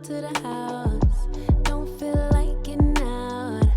to the house. Don't feel like getting out.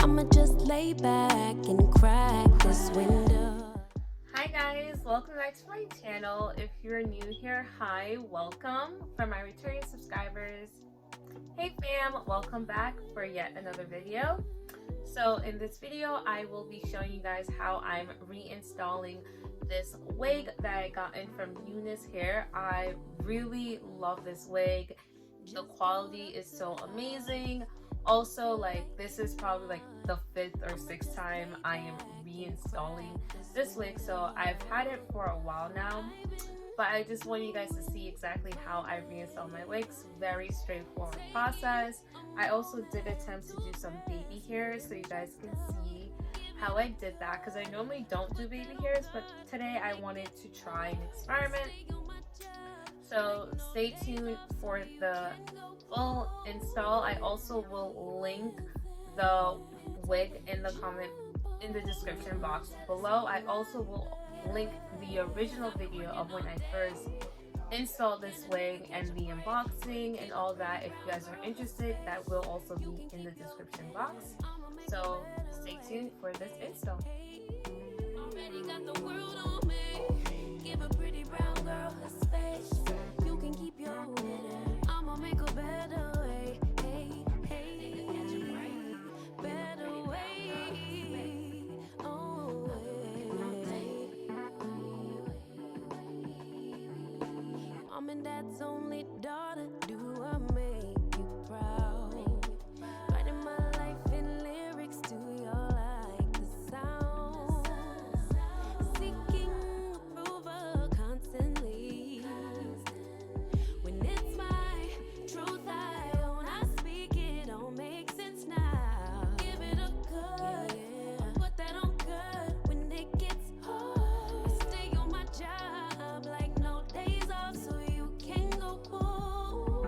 I'ma just lay back and crack this window. Hi guys, welcome back to my channel. If you're new here, hi, welcome. For my returning subscribers, hey fam, welcome back for yet another video. So in this video, I will be showing you guys how I'm reinstalling this wig that I got in from Unice hair. I really love this wig. The quality is so amazing. Also, like, this is probably like the 5th or 6th time I am reinstalling this wig, so I've had it for a while now, but I just want you guys to see exactly how I reinstall my wigs. Very straightforward process. I also did attempt to do some baby hairs so you guys can see how I did that, because I normally don't do baby hairs, but today I wanted to try an experiment. So stay tuned for the full install. I also will link the wig in the description box below. I also will link the original video of when I first installed this wig and the unboxing and all that. If you guys are interested, that will also be in the description box. So stay tuned for this install. Already got the world on me. Give a pretty brown girl a space. You can keep your head. I'ma make a better way. Hey, hey, better way. Oh, Mom and Dad's only daughter. Do I make you proud? Writing my life in lyrics. Do you like the sound? Seeking approval constantly. When it's my truth I own, I speak it. Don't make sense now. Give it a cut, put that on cut. When it gets hard, I stay on my job like no days off, so you can go pull.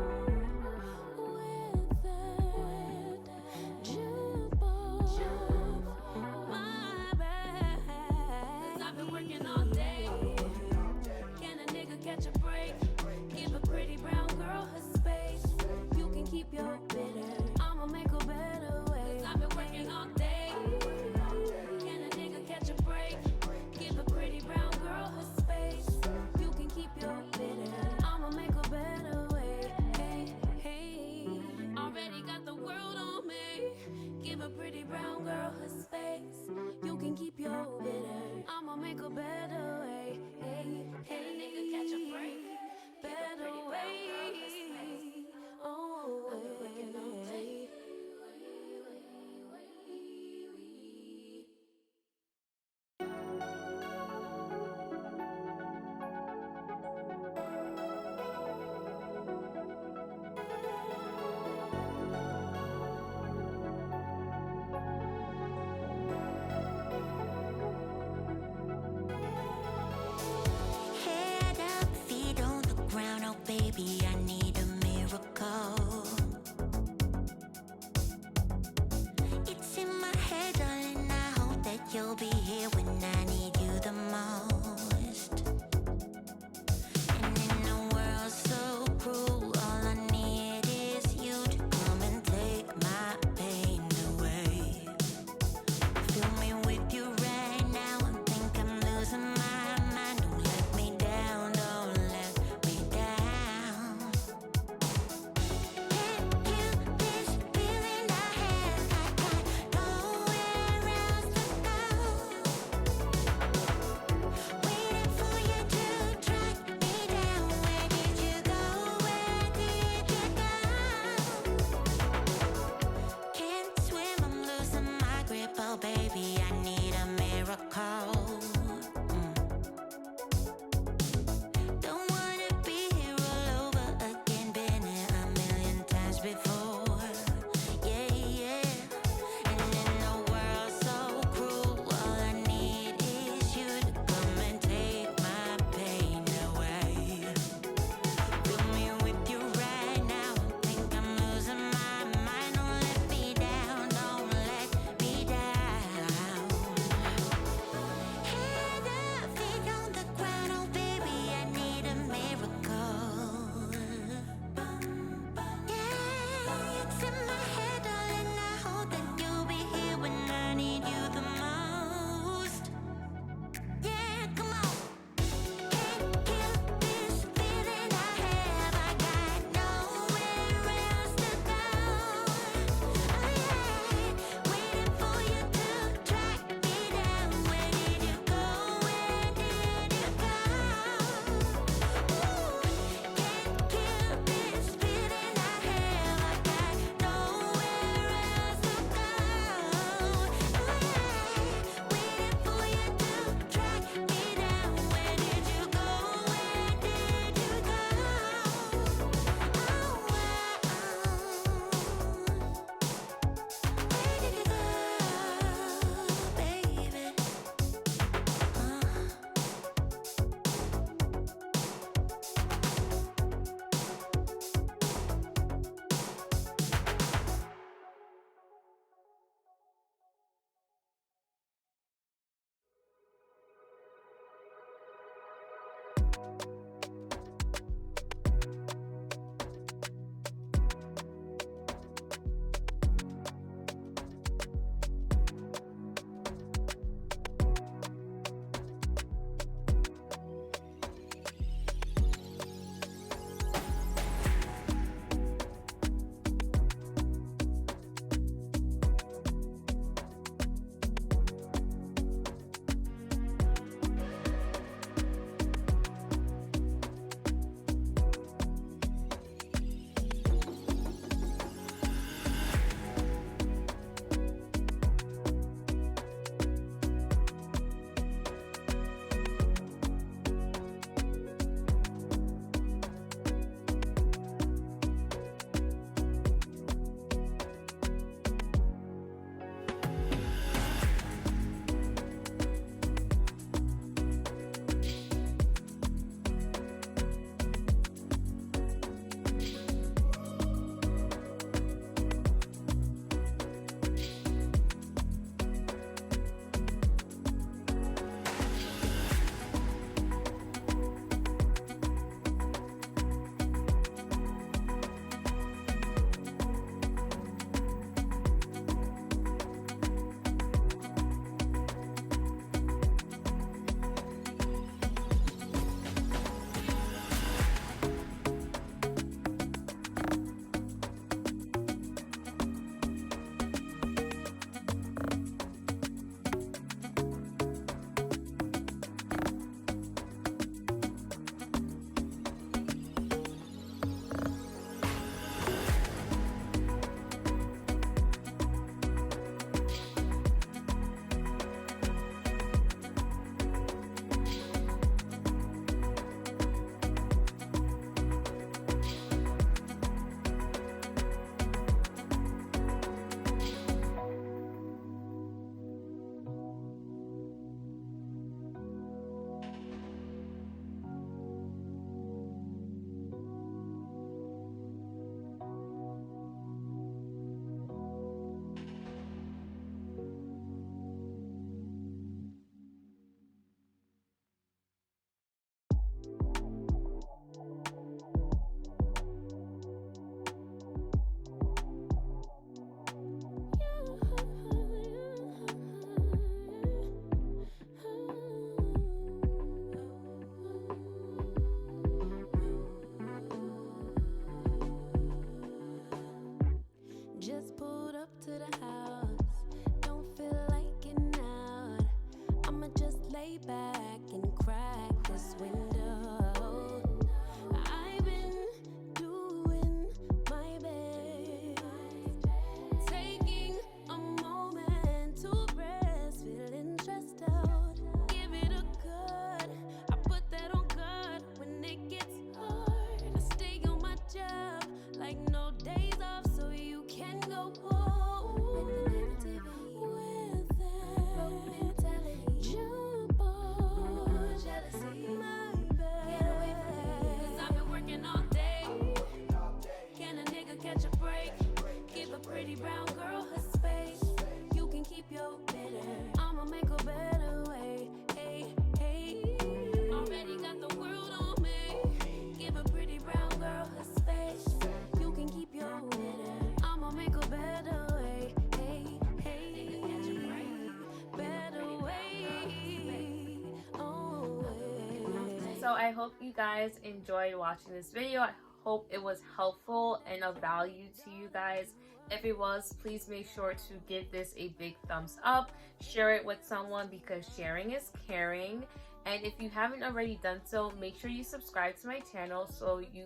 So I hope you guys enjoyed watching this video. I hope it was helpful and of value to you guys. If it was, please make sure to give this a big thumbs up. Share it with someone because sharing is caring. And if you haven't already done so, make sure you subscribe to my channel so you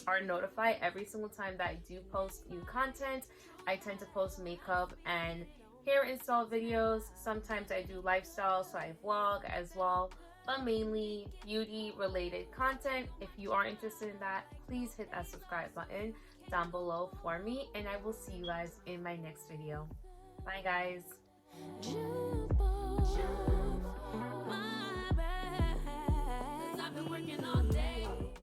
are notified every single time that I do post new content. I tend to post makeup and hair install videos. Sometimes I do lifestyle, so I vlog as well, but mainly beauty related content. If you are interested in that, please hit that subscribe button down below for me, and I will see you guys in my next video. Bye guys. My bad, 'cause I've been working all